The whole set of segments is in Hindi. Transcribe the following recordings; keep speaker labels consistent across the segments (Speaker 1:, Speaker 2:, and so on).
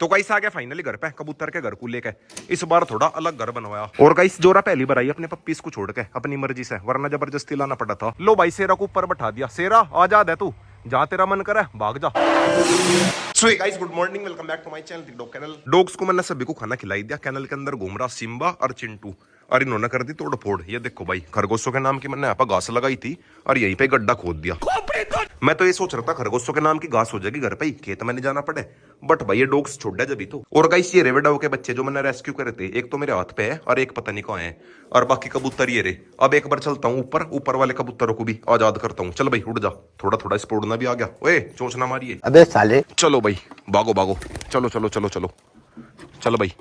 Speaker 1: तो गाइस आ गया फाइनली घर पे कबूतर के घर को लेके। इस बार थोड़ा अलग घर बनवाया। और गाइस जोरा पहली बार आई अपने पप्पीस को छोड़ के अपनी मर्जी से, वरना जबरदस्ती लाना पड़ा था। लो भाई सेरा को ऊपर बैठा दिया। सेरा आजाद है तू, जहाँ तेरा मन करे भाग जा। So guys good morning, welcome back to my channel the dog kennel. Dogs को मैंने सभी को खाना खिलाई दिया। कैनल के अंदर घूम रहा सिम्बा और चिंटू, और इन्होंने कर दी तोड़ फोड़। ये देखो भाई खरगोशों के नाम की मैंने यहाँ पर घास लगाई थी और यहीं पे गड्ढा खोद दिया। मैं तो ये सोच रहा था खरगोशों के नाम की घास हो जाएगी घर पे ही, खेत में नहीं जाना पड़े, बट भाई ये डॉग्स छोड़ दिया जब तो। और गाइस ये रेवेडाओ के बच्चे जो मैंने रेस्क्यू करे थे, एक तो मेरे हाथ पे है और एक पता नहीं कहाँ है, और बाकी कबूतर ये रे। अब एक बार चलता हूँ ऊपर वाले कबूतरों को भी आजाद करता हूँ। चल भाई उड़ जा, थोड़ा थोड़ा इस पे उड़ना भी आ गया। ओए चोंच ना मारिए
Speaker 2: अबे साले।
Speaker 1: चलो भाई भागो भागो, चलो चलो चलो चलो चल भाई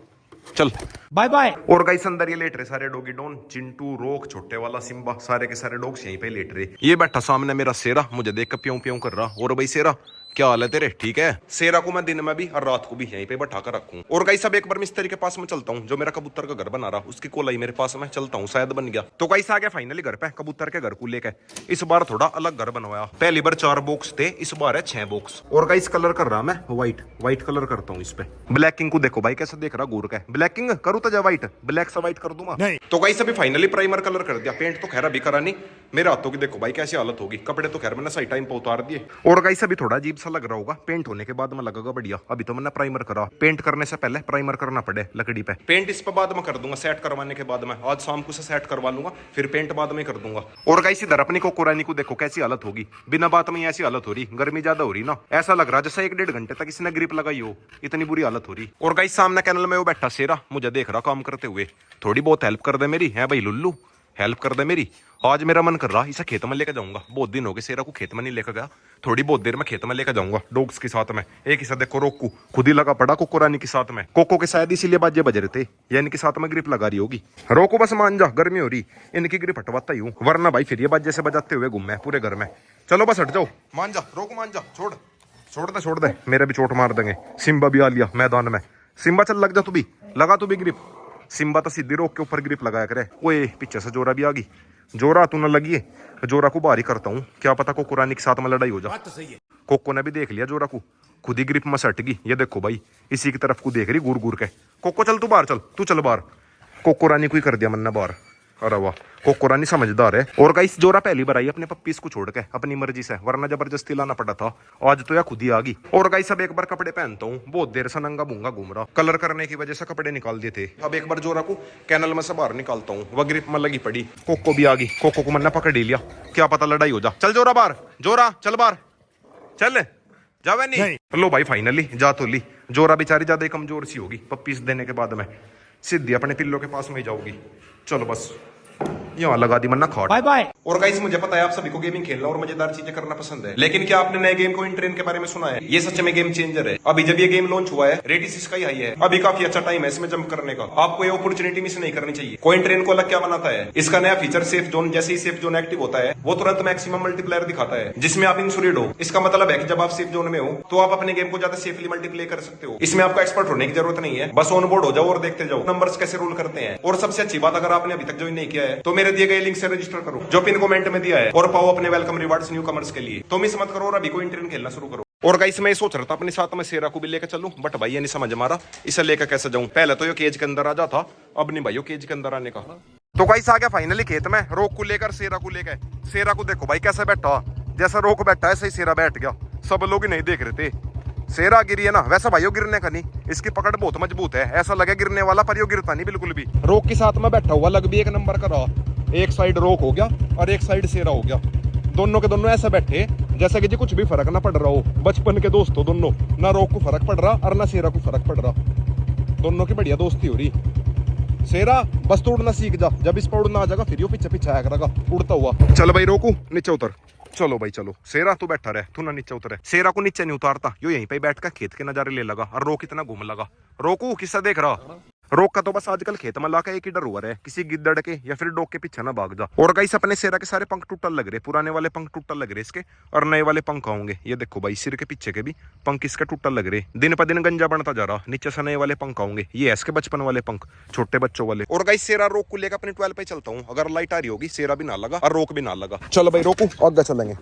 Speaker 1: चल
Speaker 2: बाय बाय।
Speaker 1: और गाइस अंदर ये लेट रहे सारे डॉगी डॉन, चिंटू, रोक, छोटे वाला सिम्बा, सारे के सारे डॉग्स यहीं पे लेट रहे। ये बैठा सामने मेरा सेरा, मुझे देख कर प्यों प्यों कर रहा। और भाई सेरा क्या हाल है तेरे, ठीक है? सेरा को मैं दिन में भी और रात को भी यहीं पे बैठा कर रखूं। और गाइस अब एक बार मिस्त्री के पास में चलता हूँ, जो मेरा कबूतर का घर बना रहा, उसकी कोलाई मेरे पास में चलता हूँ, शायद बन गया। तो गाइस आ गया फाइनली घर पे कबूतर के घर को लेके। इस बार थोड़ा अलग घर बनवाया। पहली बार 4 बॉक्स थे, इस बार है 6 बॉक्स। और गाइस कलर कर रहा मैं व्हाइट कलर करता हूँ इस पे। ब्लैकिंग को देखो भाई कैसे देख रहा घूर के। ब्लैकिंग करूँ तो व्हाइट, ब्लैक से व्हाइट कर दूंगा। तो गाइस अभी फाइनली प्राइमर कलर कर दिया। पेंट तो खैर अभी करा नहीं। मेरे हाथों की देखो भाई कैसी हालत होगी। कपड़े तो खैर मैंने सही टाइम पे उतार दिए। और गाइस अभी थोड़ा अजीब सा लग रहा होगा, पेंट होने के बाद में लगेगा बढ़िया। अभी तो मैंने प्राइमर करा, पेंट करने से पहले प्राइमर करना पड़े लकड़ी पे। पेंट इस पे बाद में कर दूंगा, सेट करवाने के बाद में। आज शाम को से सेट करवा लूंगा, फिर पेंट बाद में कर दूंगा। और गाइस इधर अपनी कोको रानी को देखो कैसी हालत होगी। बिना बात में ऐसी हालत हो रही, गर्मी ज्यादा हो रही ना, ऐसा लग रहा जैसे 1-1.5 घंटे तक इसने ग्रिप लगाई हो, इतनी बुरी हालत हो रही। और गाइस सामने कैनल में वो बैठा सेरा मुझे देख रहा काम करते हुए। थोड़ी बहुत हेल्प कर दे मेरी, है भाई लुल्लू, हेल्प कर दे मेरी। आज मेरा मन कर रहा इसे खेत में लेकर जाऊंगा। बहुत दिन हो गए सेरा को खेत में नहीं लेकर गया। थोड़ी बहुत देर में खेत में लेकर जाऊंगा डॉग्स के साथ में। एक ही साथ देखो रोकू खुद ही लगा पड़ा कोको रानी के साथ में। कोको के शायद इसीलिए बाजे बज रहे थे, या इनके साथ में ग्रिप लगा रही होगी। रोको बस मान जा, गर्मी हो रही, इनकी ग्रिप हटवाता ही हूँ, वरना भाई फिर ये बाजे से बजाते हुए घूमे पूरे घर में। चलो बस हट जाओ, मान जा रोको, मान जा, छोड़ दे मेरे भी चोट मार देंगे। सिम्बा भी आ लिया मैदान में। सिम्बा चल लग जा, तू भी लगा, तू भी ग्रिप। सिम्बा तो सीधी रोक के ऊपर ग्रिप लगाया करे। ओए पीछे से जोरा भी आ गई। जोरा तू न लगी है, जोरा को बाहर ही करता हूँ, क्या पता कोको रानी के साथ में लड़ाई हो जाए। तो कोको ने भी देख लिया जोरा को, खुद ही ग्रिप में सट गई। ये देखो भाई इसी की तरफ को देख रही घूर घूर के। कोको चल तू बाहर, तू चल बाहर। कोको रानी को ही कर दिया मैंने बाहर। अरे वाह कोको रानी समझदार है। और गाइस जोरा पहली बार आई अपने पप्पीस को छोड़ के अपनी मर्जी से, वरना जबरदस्ती लाना पड़ा था। आज तो या खुद ही आ गई। और गाइस अब एक बार कपड़े पहनता हूँ, बहुत देर से नंगा बूंगा घूम रहा, कलर करने की वजह से कपड़े निकाल दिए थे। अब एक बार जोरा को कैनल में से बाहर निकालता हूँ, वह ग्रिप में लगी पड़ी। कोको भी आ गई, कोको को मैंने पकड़ ही लिया, क्या पता लड़ाई हो जा। चल जोरा बाहर, जोरा चल बाहर, चल जावे नहीं। लो भाई फाइनली जा तो ली। जोरा बेचारी ज्यादा कमजोर सी होगी, पप्पीस देने के बाद में सीधी अपने पिल्लों के पास में ही जाऊगी। चलो बस यहाँ लगा दी मन्ना खाट। Bye bye. और गाइस मुझे पता है आप सभी को गेमिंग खेलना और मजेदार चीजें करना पसंद है, लेकिन क्या आपने नए गेम कोइन ट्रेन के बारे में सुना है? ये सच में गेम चेंजर है। अभी जब ये गेम लॉन्च हुआ है, रेटिंग इसका ही हाई है। अभी काफी अच्छा टाइम है इसमें जंप करने का। आपको ये अपॉर्चुनिटी मिस नहीं करनी चाहिए। कोइन ट्रेन को अलग क्या बनाता है, इसका नया फीचर सेफ जोन। जैसे ही सेफ जोन एक्टिव होता है, वो तुरंत मैक्सिमम मल्टीप्लेयर दिखाता है, जिसमें आप इंसुरेड हो। इसका मतलब है कि जब आप सेफ जोन में हो तो आप अपने गेम को ज्यादा सेफली मल्टीप्ले कर सकते हो। इसमें आपको एक्सपर्ट होने की जरूरत नहीं है, बस ऑन बोर्ड हो जाओ और देखते जाओ नंबर्स कैसे रूल करते हैं। और सबसे अच्छी बात, अगर आपने अभी तक ज्वाइन नहीं किया है तो मेरे दिए गए लिंक से रजिस्टर करो, जो पिन कमेंट में दिया है, और पाओ अपने वेलकम रिवार्ड्स न्यू कमर्स के लिए। तो मिस मत करो और अभी कोइन ट्रेन खेलना शुरू करो। और गाइस मैं सोच रहा था अपने साथ में सेरा को भी लेकर चलूं, बट भाई ये नहीं समझ मारा इसे लेकर कैसे जाऊं। पहले तो ये केज के अंदर आ जाता, अब नहीं भाई ये केज के अंदर आने का। तो गाइस आ गया फाइनली खेत में, रोक को लेकर सेरा को लेकर। सेरा को देखो भाई कैसे बैठा, जैसा रोक बैठा ऐसे ही सेरा बैठ गया। सब लोग ही नहीं देख रहे थे। सेरा गिरी है ना, वैसा भाई यो गिरने का नहीं, इसकी पकड़ बहुत मजबूत है, ऐसा लगे गिरने वाला, पर यो गिरता नहीं बिल्कुल भी। रोक के साथ में बैठा हुआ लग भी एक नंबर का रहा। एक साइड रोक हो गया और एक साइड सेरा हो गया। दोनों के दोनों ऐसे बैठे जैसा कि जी कुछ भी फर्क ना पड़ रहा हो। बचपन के दोस्तों दोनों, ना रोक को फर्क पड़ रहा और ना सेरा को फर्क पड़ रहा। दोनों की बढ़िया दोस्ती हो रही। सेरा बस तो उड़ना सीख जा, जब इस पर उड़ना आ जाएगा फिर यो पीछे पीछे आया करेगा उड़ता हुआ। चल भाई रोकू नीचे उतर, चलो भाई चलो। सेरा तू बैठा रहे, तू ना नीचे उतरे। सेरा को नीचे नहीं उतारता, यो यहीं पे बैठ कर खेत के नजारे ले लगा। और रोक इतना घूम लगा। रोकू किससे देख रहा? रोक का तो बस आजकल खेत में लाके एक ही डर हुआ है, किसी गिद्दड़ के या फिर डॉग के पीछे ना भाग जा। और गाइस अपने सेरा के सारे पंख टूटल लग रहे, पुराने वाले पंख टूटल लग रहे इसके, और नए वाले पंख आएंगे। ये देखो भाई सिर के पीछे के भी पंख इसके टूटल लग रहे, दिन पर दिन गंजा बनता जा रहा। नीचे से नए वाले पंख आएंगे, ये इसके बचपन वाले पंख, छोटे बच्चों वाले। और गाइस सेरा रोक को लेकर अपनी 12 पे चलता हूँ। अगर लाइट आ रही होगी सेरा भी ना लगा और रोक भी ना लगा। चलो भाई रोकू आगे चलेंगे।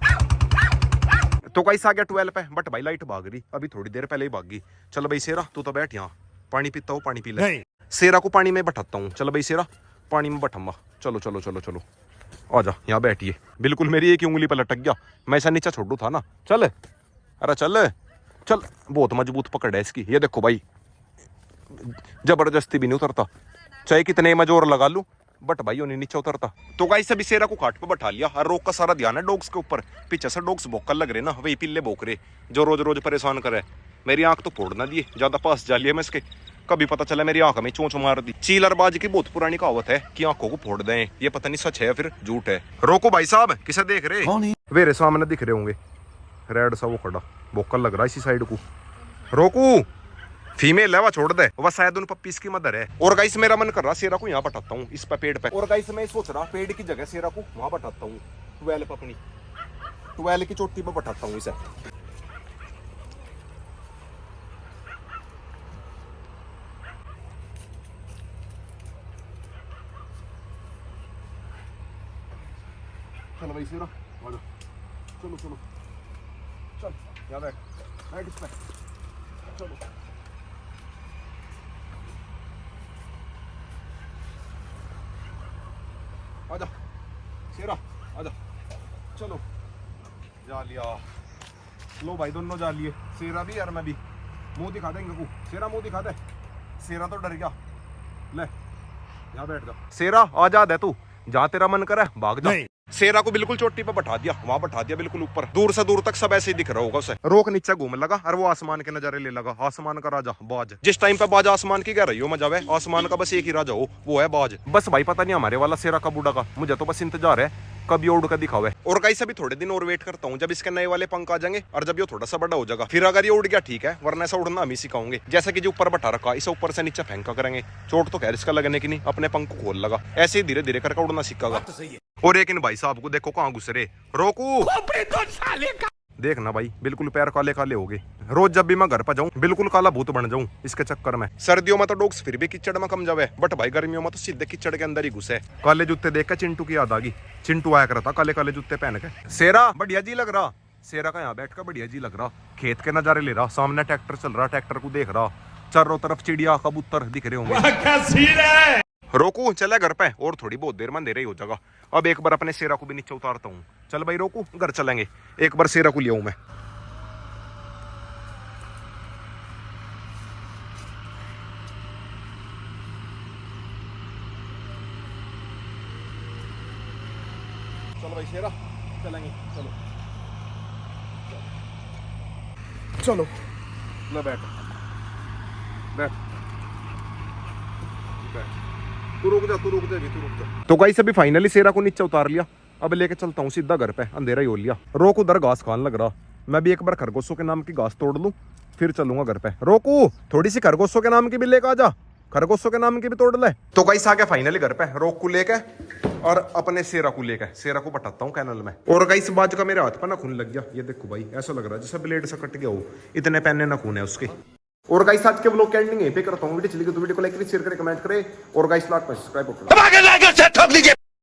Speaker 1: तो कैसा आ गया 12 पे, बट भाई लाइट भाग रही, अभी थोड़ी देर पहले ही भाग गई। चल भाई शेरा तू तो बैठ यहाँ, पानी पीता हो, पानी पी ले। शेरा को पानी में बैठाता हूँ। चल भाई शेरा पानी में बैठा, चलो चलो चलो चलो आ जा यहाँ बैठिए। बिल्कुल मेरी एक ही उंगली पर लटक गया, मैं ऐसा नीचा छोड़ू था ना। चल अरे चल चल, बहुत मजबूत पकड़ है इसकी। ये देखो भाई जबरदस्ती भी नहीं उतरता, चाहे कितने मैं जोर लगा लूं, बट भाई वो नहीं नीचे उतरता। तो गाइस सभी शेरा को खाट पे बैठा लिया और रोक का सारा ध्यान है डॉग्स के ऊपर। पीछे से डॉग्स भौंकल लग रहे ना, वही पिल्ले भौंक रहे जो रोज रोज परेशान करे। मेरी आंख तो फोड़ ना दिए, ज्यादा पास जा लिया मैं इसके, कभी पता चला मेरी आंख में चोंच मार दी। चीलरबाज की बहुत पुरानी कहावत है कि आंखों को फोड़ दें, ये पता नहीं सच है या फिर झूठ है। रोको भाई साहब, किसे देख रहे? मेरे सामने दिख रहे होंगे, रेड सा वो खड़ा भौंकल लग रहा है इसी साइड को। रोकू फीमेल है, वह छोड़ दे, वह शायद उन पप्पीज की मदर है। और गाइस मेरा मन कर रहा शेरा को यहाँ बैठाता हूँ इस पे पेड़ पे। और गाइस मैं सोच रहा पेड़ की जगह शेरा को वहां बैठाता हूँ, 12 पे अपनी 12 की चोटी पे बैठाता हूँ इसे। चलो भाई शेरा आ जा, चलो चलो चल यहाँ बैठ, बैठ इस पे, चलो आजा शेरा आजा, चलो जा लिया। लो भाई दोनों जा लिए, शेरा भी और मैं भी। मुंह दिखा देंगे को, शेरा मुंह दिखा दे। शेरा तो डर गया, ले यहाँ बैठ जा। शेरा आ जा दे तू, जहाँ तेरा मन करे भाग जा। शेरा को बिल्कुल चोटी पे बैठा दिया, वहां बैठा दिया बिल्कुल ऊपर, दूर से दूर तक सब ऐसे ही दिख रहा होगा उसे। रोक नीचे घूम लगा और वो आसमान के नजारे ले लगा। आसमान का राजा बाज, जिस टाइम पे बाज आसमान की गहराई हो मजा है, आसमान का बस एक ही राजा हो, वो है बाज। बस भाई पता नहीं हमारे वाला शेरा कब उड़ेगा, मुझे तो बस इंतजार है कभी उड़ कर दिखावे। और गाइस अभी थोड़े दिन और वेट करता हूँ जब इसके नए वाले पंख आ जाएंगे और जब ये थोड़ा सा बड़ा हो जाएगा, फिर अगर ये उड़ गया ठीक है, वरना ऐसा उड़ना हम ही सिखाओगे। जैसे कि जो ऊपर बैठा रखा इसे ऊपर से नीचे फेंका करेंगे, चोट तो खैर इसका लगने की नहीं, अपने पंख को खोल लगा, ऐसे ही धीरे धीरे करके उड़ना सीखेगा। और एक इन भाई साहब को देखो कहाँ घुस रहे, रोकू देखना भाई बिल्कुल पैर काले काले हो गए। रोज जब भी मैं घर पर जाऊं बिल्कुल काला भूत बन जाऊं इसके चक्कर में। सर्दियों में तो डॉग्स फिर भी कीचड़ में कम जावे, बट भाई गर्मियों में तो सीधे कीचड़ के अंदर ही घुसे। काले जूते देख कर चिंटू की याद आ गई, चिंटू आया करता काले काले जूते पहन के। शेरा बढ़िया जी लग रहा, शेरा का यहाँ बैठ कर बढ़िया जी लग रहा, खेत के नजारे ले रहा, सामने ट्रैक्टर चल रहा, ट्रैक्टर को देख रहा, चारों तरफ चिड़िया कबूतर दिख रहे होंगे। रोकू चले घर पे, और थोड़ी बहुत देर में अंधेरा ही हो जाएगा। अब एक बार अपने शेरा को भी नीचे उतारता हूँ। चल भाई रोकू घर चलेंगे, एक बार शेरा को ले आऊं मैं। चलो भाई शेरा चलेंगे, चलो चलो ले बैठ बैठ, तू रुक जा तू रुक जा तू रुक जा। तो गाइस अभी फाइनली शेरा को नीचे उतार लिया, अब लेके चलता हूँ सीधा घर पे, अंधेरा ही हो लिया। रोक उधर घास खान लग रहा, मैं भी एक बार खरगोशों के नाम की घास तोड़ लूं फिर चलूंगा घर पे। रोकू थोड़ी सी खरगोशों के नाम की भी लेकर आ जा, खरगोशों के नाम की भी तोड़ ले। तो गाइस आ गया फाइनली घर पे, रोक को लेके और अपने शेरा को लेके, शेरा को पटाता हूँ कैनल में। और गाइस बाज का मेरे हाथ पर ना खून लग गया, ये देखो भाई ऐसा लग रहा है जैसे ब्लेड से कट गया हो, इतने पैने ना खून है उसके। और गाइस आज के व्लॉग एंडिंग यहीं पे करता हूँ। वीडियो चली गई तो वीडियो को लाइक करें, शेयर करें, कमेंट करें और गाइस लाइक सब्सक्राइब करें।